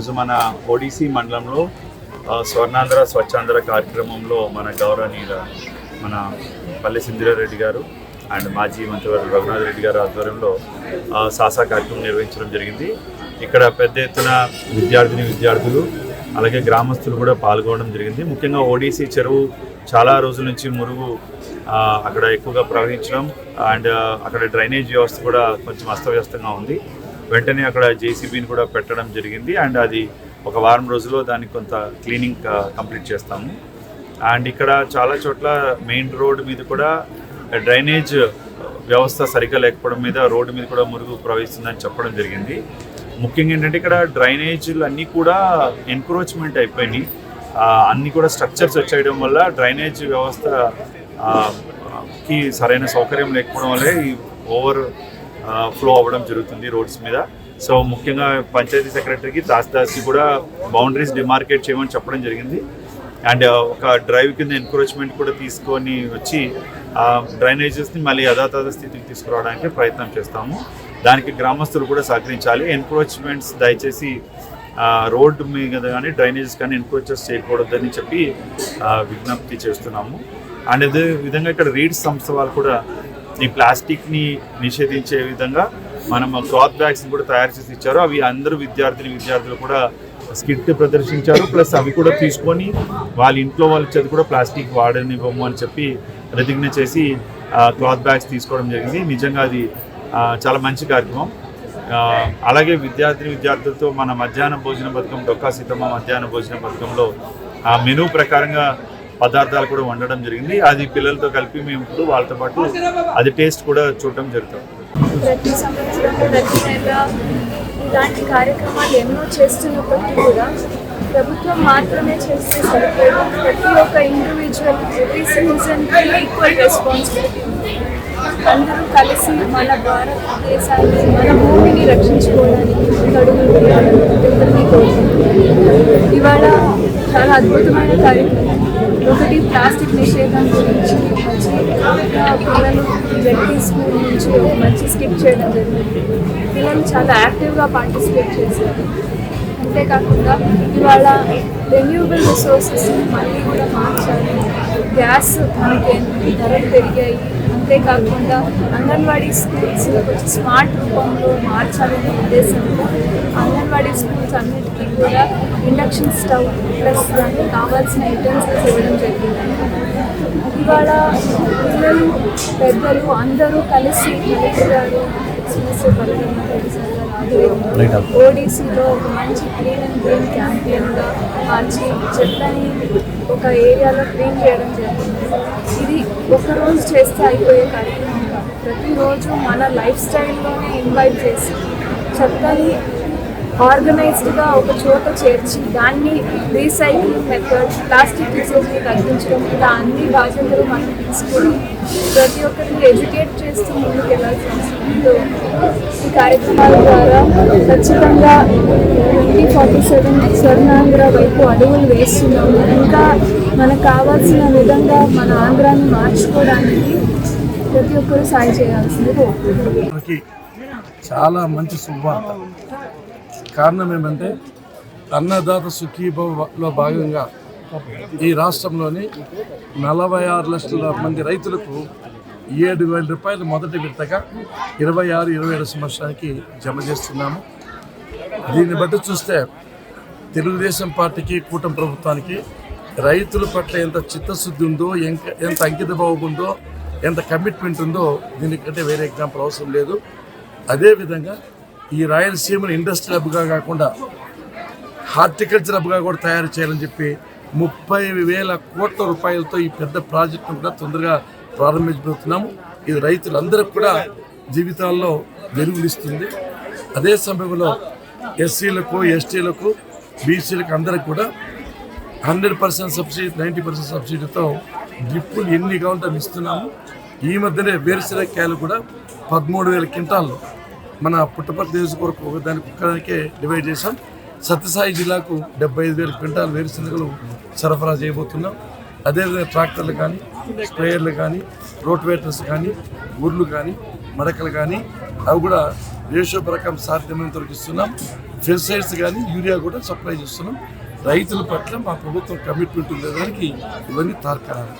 ఈరోజు మన ఓడిసి మండలంలో స్వర్ణాంధ్ర స్వచ్ఛాంధ్ర కార్యక్రమంలో మన గౌరవనీయుల మన పల్లె సింధిరారెడ్డి గారు అండ్ మాజీ మంత్రివర్యులు రఘునాథ్ రెడ్డి గారు ఆధ్వర్యంలో సాసా కార్యక్రమం నిర్వహించడం జరిగింది. ఇక్కడ పెద్ద ఎత్తున విద్యార్థులు అలాగే గ్రామస్తులు కూడా పాల్గొనడం జరిగింది. ముఖ్యంగా ఓడిసి చెరువు చాలా రోజుల నుంచి మురుగు అక్కడ ఎక్కువగా ప్రవహించడం అండ్ అక్కడ డ్రైనేజ్ వ్యవస్థ కూడా కొంచెం అస్తవ్యస్తంగా ఉంది. వెంటనే అక్కడ జేసీబీని కూడా పెట్టడం జరిగింది అండ్ అది ఒక వారం రోజుల్లో దానికి కొంత క్లీనింగ్ కంప్లీట్ చేస్తాము. అండ్ ఇక్కడ చాలా చోట్ల మెయిన్ రోడ్డు మీద కూడా డ్రైనేజ్ వ్యవస్థ సరిగ్గా లేకపోవడం మీద రోడ్డు మీద కూడా మురుగు ప్రవహిస్తుందని చెప్పడం జరిగింది. ముఖ్యంగా ఏంటంటే ఇక్కడ డ్రైనేజీలు అన్నీ కూడా ఎన్క్రోచ్మెంట్ అయిపోయినాయి. అన్నీ కూడా స్ట్రక్చర్స్ వచ్చేయడం వల్ల డ్రైనేజ్ వ్యవస్థకి సరైన సౌకర్యం లేకపోవడం వల్లే ఈ ఓవర్ ఫ్లో అవ్వడం జరుగుతుంది రోడ్స్ మీద. సో ముఖ్యంగా పంచాయతీ సెక్రటరీకి తహసీల్దార్కి కూడా బౌండరీస్ డిమార్కేట్ చేయమని చెప్పడం జరిగింది. అండ్ ఒక డ్రైవ్ కింద ఎన్క్రోచ్మెంట్ కూడా తీసుకొని వచ్చి డ్రైనేజెస్ని మళ్ళీ యథాతథ స్థితికి తీసుకురావడానికి ప్రయత్నం చేస్తాము. దానికి గ్రామస్తులు కూడా సహకరించాలి. ఎన్క్రోచ్మెంట్స్ దయచేసి రోడ్డు మీద కానీ డ్రైనేజెస్ కానీ ఎన్క్రోచెస్ చేయకూడదని చెప్పి విజ్ఞప్తి చేస్తున్నాము. అండ్ అదే విధంగా ఇక్కడ రీడ్స్ సంస్థ వాళ్ళు కూడా ఈ ప్లాస్టిక్ని నిషేధించే విధంగా మనం క్లాత్ బ్యాగ్స్ని కూడా తయారు చేసి ఇచ్చారు. అవి అందరూ విద్యార్థులు కూడా స్కిట్ ప్రదర్శించారు. ప్లస్ అవి కూడా తీసుకొని వాళ్ళ ఇంట్లో వాళ్ళ చేతి కూడా ప్లాస్టిక్ వాడనివ్వము అని చెప్పి ప్రతిజ్ఞ చేసి క్లాత్ బ్యాగ్స్ తీసుకోవడం జరిగింది. నిజంగా అది చాలా మంచి కార్యక్రమం. అలాగే విద్యార్థులతో మన మధ్యాహ్న భోజన పథకం డొక్కా సీతమ్మ మధ్యాహ్న భోజన పథకంలో మెనూ ప్రకారంగా పదార్థాలు కూడా వండడం జరిగింది. అది పిల్లలతో కలిపి మేము ఇప్పుడు వాళ్ళతో పాటు అది టేస్ట్ కూడా చూడటం జరుగుతుంది. ప్రతి సంవత్సరం ప్రతి నెల ఇలాంటి కార్యక్రమాలు ఎన్నో చేస్తున్నప్పటికీ కూడా ప్రభుత్వం మాత్రమే చేస్తే సరిపోదు. ప్రతి ఒక్క ఇండివిజువల్ ప్రతి సిటిజన్కి ఈక్వల్ రెస్పాన్సిబిలిటీ ఉంది. అందరూ కలిసి మన భారతదేశాన్ని మన భూమిని రక్షించుకోవడానికి అడుగులు వేయాలని ఇవాళ చాలా అద్భుతమైన కార్యక్రమం. ఒకటి ప్లాస్టిక్ నిషేధం గురించి పిల్లలు జెడ్పీ స్కూల్ నుంచి ఒక మంచి స్కిట్ చేయడం జరిగింది. పిల్లలు చాలా యాక్టివ్గా పార్టిసిపేట్ చేశారు. అంతేకాకుండా ఇవాళ రెన్యూవబుల్ రిసోర్సెస్ని మళ్ళీ కూడా మార్చాలి. గ్యాస్ మనకి ధరలు పెరిగాయి. అంతేకాకుండా అంగన్వాడీ స్కూల్స్ కొంచెం స్మార్ట్ రూపంలో మార్చాలనే ఉద్దేశంతో అంగన్వాడీ స్కూల్స్ అన్నిటికీ కూడా ఇండక్షన్ స్టవ్ ప్లస్ దానికి కావాల్సిన యూటెన్సిల్స్ ఇవ్వడం జరిగింది. ఇవాళ పిల్లలు పెద్దలు అందరూ కలిసి ఓడిసిలో ఒక మంచి క్లీన్ అండ్ గ్రీన్ క్యాంపెయిన్గా మార్చి చెట్లని ఒక ఏరియాలో క్లీన్ చేయడం జరిగింది. ఇది ఒకరోజు చేస్తే అయిపోయే కార్యక్రమం కాదు. ప్రతిరోజు మన లైఫ్ స్టైల్లోనే ఇన్వైట్ చేసి చెత్తని ఆర్గనైజ్డ్గా ఒక చోట చేర్చి దాన్ని రీసైక్లింగ్ మెథడ్ ప్లాస్టిక్ యూసేజ్ని తగ్గించడం ఇలా అన్ని బాధ్యతలు మనం తీసుకోవడం ప్రతి ఒక్కరిని ఎడ్యుకేట్ చేస్తూ ముందుకు వెళ్ళాల్సి వస్తుంది. ఈ కార్యక్రమాల ద్వారా ఖచ్చితంగా 2047 స్వర్ణాంధ్ర వైపు అడుగులు వేస్తున్నాము. ఇంకా మనకు కావాల్సిన విధంగా మన ఆంధ్రాన్ని మార్చుకోవడానికి ప్రతి ఒక్కరూ సాయం చేయాల్సింది. చాలా మంచి శుభవార్త. కారణం ఏమంటే అన్నదాత సుఖీభవలో భాగంగా ఈ రాష్ట్రంలోని 46 లక్షల మంది రైతులకు 7,000 రూపాయలు మొదటి విడతగా 26-27 సంవత్సరానికి జమ చేస్తున్నాము. దీన్ని బట్టి చూస్తే తెలుగుదేశం పార్టీకి కూటమి ప్రభుత్వానికి రైతుల పట్ల ఎంత చిత్తశుద్ధి ఉందో, ఎంత అంకిత భావం ఉందో, ఎంత కమిట్మెంట్ ఉందో దీనికంటే వేరే ఎగ్జాంపుల్ అవసరం లేదు. అదేవిధంగా ఈ రాయలసీమను ఇండస్ట్రియల్ హబ్గా కాకుండా హార్టికల్చర్ హబ్గా కూడా తయారు చేయాలని చెప్పి 30,000 కోట్ల రూపాయలతో ఈ పెద్ద ప్రాజెక్టును కూడా తొందరగా ప్రారంభించబోతున్నాము. ఇది రైతులందరికీ కూడా జీవితాల్లో వెలుగునిస్తుంది. అదే సమయంలో ఎస్సీలకు, ఎస్టీలకు, బీసీలకు అందరికి కూడా 100% సబ్సిడీ, 90% సబ్సిడీతో డ్రిప్పులు ఎన్ని కావాలంటే ఇస్తున్నాము. ఈ మధ్యనే వేరుశనగకాయలు కూడా 13,000 క్వింటాల్లో మన పుట్టపర్తి నియోజకవర్గం ఒక్కదానికే డివైడ్ చేశాం. సత్యసాయి జిల్లాకు 75,000 క్వింటాల్ వేరుశనగలు సరఫరా చేయబోతున్నాం. అదేవిధంగా ట్రాక్టర్లు కానీ, స్ప్రేయర్లు కానీ, రోటివేటర్స్ కానీ, ఊర్లు కానీ, మడకలు కానీ అవి కూడా రేషియో ప్రకారం సాధ్యమైనంత వరకు ఇస్తున్నాం. ఫెర్సైడ్స్ కానీ యూరియా కూడా సప్లై చేస్తున్నాం. రైతుల పట్ల మా ప్రభుత్వం కమిట్మెంట్ ఉండేదానికి ఇవన్నీ తార్కాణాలు.